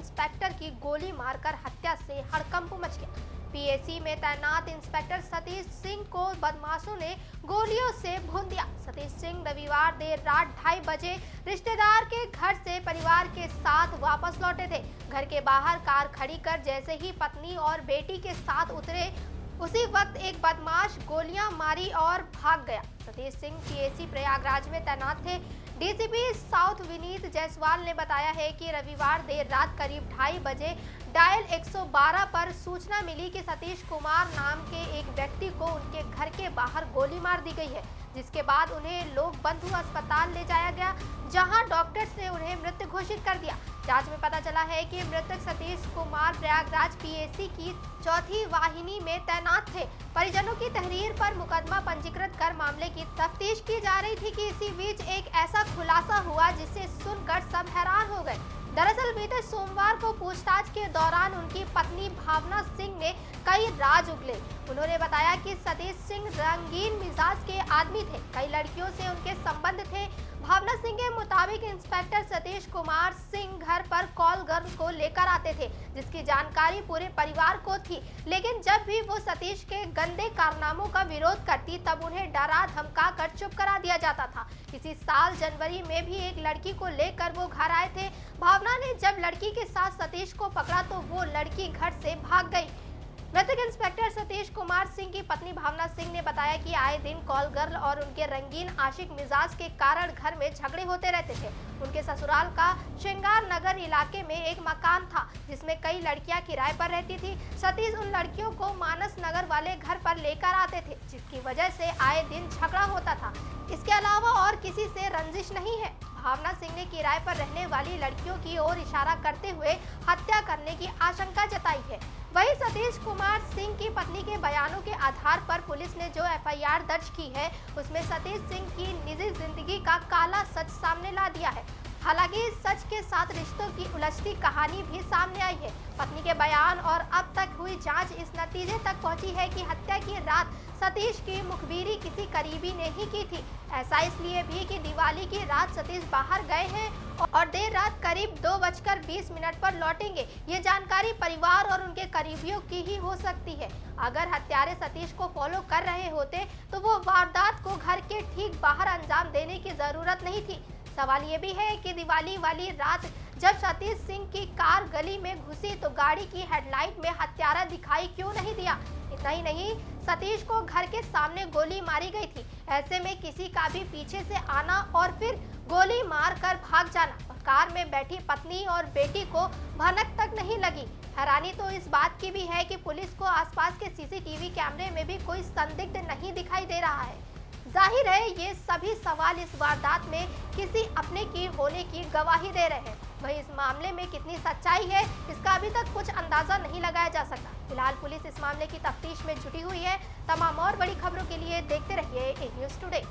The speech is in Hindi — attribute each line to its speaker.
Speaker 1: इंस्पेक्टर की गोली मारकर हत्या से हड़कंप मच गया। पीएसी में तैनात इंस्पेक्टर सतीश सिंह को बदमाशों ने गोलियों से भून दिया। सतीश सिंह रविवार देर रात 2:30 बजे रिश्तेदार के घर से परिवार के साथ वापस लौटे थे। घर के बाहर कार खड़ी कर जैसे ही पत्नी और बेटी के साथ उतरे, उसी वक्त एक बदमाश गोलियां मारी और भाग गया। सतीश सिंह पीएसी प्रयागराज में तैनात थे। डीसीपी साउथ विनीत जायसवाल ने बताया है कि रविवार देर रात करीब 2:30 बजे डायल 112 पर सूचना मिली कि सतीश कुमार नाम के एक व्यक्ति को उनके घर के बाहर गोली मार दी गई है, जिसके बाद उन्हें लोक बंधु अस्पताल ले जाया गया, जहां डॉक्टर्स ने उन्हें मृत घोषित कर दिया। जांच में पता चला है कि मृतक सतीश कुमार प्रयागराज पीएसी की 4थी वाहिनी में तैनात थे। परिजनों की तहरीर पर मुकदमा पंजीकृत कर मामले की तफ्तीश की जा रही थी कि इसी बीच एक ऐसा खुलासा हुआ जिसे सुनकर सब हैरान हो गए। दरअसल बीते सोमवार को पूछताछ के दौरान उनकी पत्नी भावना सिंह ने कई राज उगले। उन्होंने बताया कि सतीश सिंह रंगीन मिजाज के आदमी थे, कई लड़कियों से उनके संबंध थे। भावना सिंह के मुताबिक इंस्पेक्टर सतीश कुमार सिंह घर पर कॉल गर्ल को लेकर आते थे, जिसकी जानकारी पूरे परिवार को थी। लेकिन जब भी वो सतीश के गंदे कारनामों का विरोध करती, तब उन्हें डरा धमका कर चुप करा दिया जाता था। इसी साल जनवरी में भी एक लड़की को लेकर वो घर आए थे। भावना ने जब लड़की के साथ सतीश को पकड़ा तो वो लड़की घर से भाग गई। मृतक इंस्पेक्टर सतीश कुमार सिंह की पत्नी भावना सिंह ने बताया कि आए दिन कॉल गर्ल और उनके रंगीन आशिक मिजाज के कारण घर में झगड़े होते रहते थे। उनके ससुराल का श्रृंगार नगर इलाके में एक मकान था, जिसमें कई लड़कियां किराए पर रहती थी। सतीश उन लड़कियों को मानस नगर वाले घर पर लेकर आते थे, जिसकी वजह से आए दिन झगड़ा होता था। इसके अलावा और किसी से रंजिश नहीं है। भावना सिंह ने किराए पर रहने वाली लड़कियों की ओर इशारा करते हुए हत्या करने की आशंका जताई है। वहीं सतीश कुमार सिंह की पत्नी के बयानों के आधार पर पुलिस ने जो एफआईआर दर्ज की है, उसमें सतीश सिंह की निजी जिंदगी का काला सच सामने ला दिया है। हालांकि इस सच के साथ रिश्तों की उलझती कहानी भी सामने आई है। पत्नी के बयान और अब तक हुई जांच इस नतीजे तक पहुंची है कि हत्या की रात सतीश की मुखबिरी किसी करीबी ने ही की थी। ऐसा इसलिए भी कि दिवाली की रात सतीश बाहर गए हैं और देर रात करीब 2:20 पर लौटेंगे। ये जानकारी परिवार और उनके करीबियों की ही हो सकती है। अगर हत्यारे सतीश को फॉलो कर रहे होते तो वो वारदात को घर के ठीक बाहर अंजाम देने की जरूरत नहीं थी। सवाल ये भी है कि दिवाली वाली रात जब सतीश सिंह की कार गली में घुसी तो गाड़ी की हेडलाइट में हत्यारा दिखाई क्यों नहीं दिया। इतना ही नहीं, सतीश को घर के सामने गोली मारी गई थी। ऐसे में किसी का भी पीछे से आना और फिर गोली मार कर भाग जाना, और कार में बैठी पत्नी और बेटी को भनक तक नहीं लगी। हैरानी तो इस बात की भी है कि पुलिस को आसपास के सीसीटीवी कैमरे में भी कोई संदिग्ध नहीं दिखाई दे रहा है। जाहिर है ये सभी सवाल इस वारदात में किसी अपने की होने की गवाही दे रहे हैं। वहीं इस मामले में कितनी सच्चाई है, इसका अभी तक कुछ अंदाजा नहीं लगाया जा सकता। फिलहाल पुलिस इस मामले की तफ्तीश में जुटी हुई है। तमाम और बड़ी खबरों के लिए देखते रहिए ए न्यूज़ टुडे।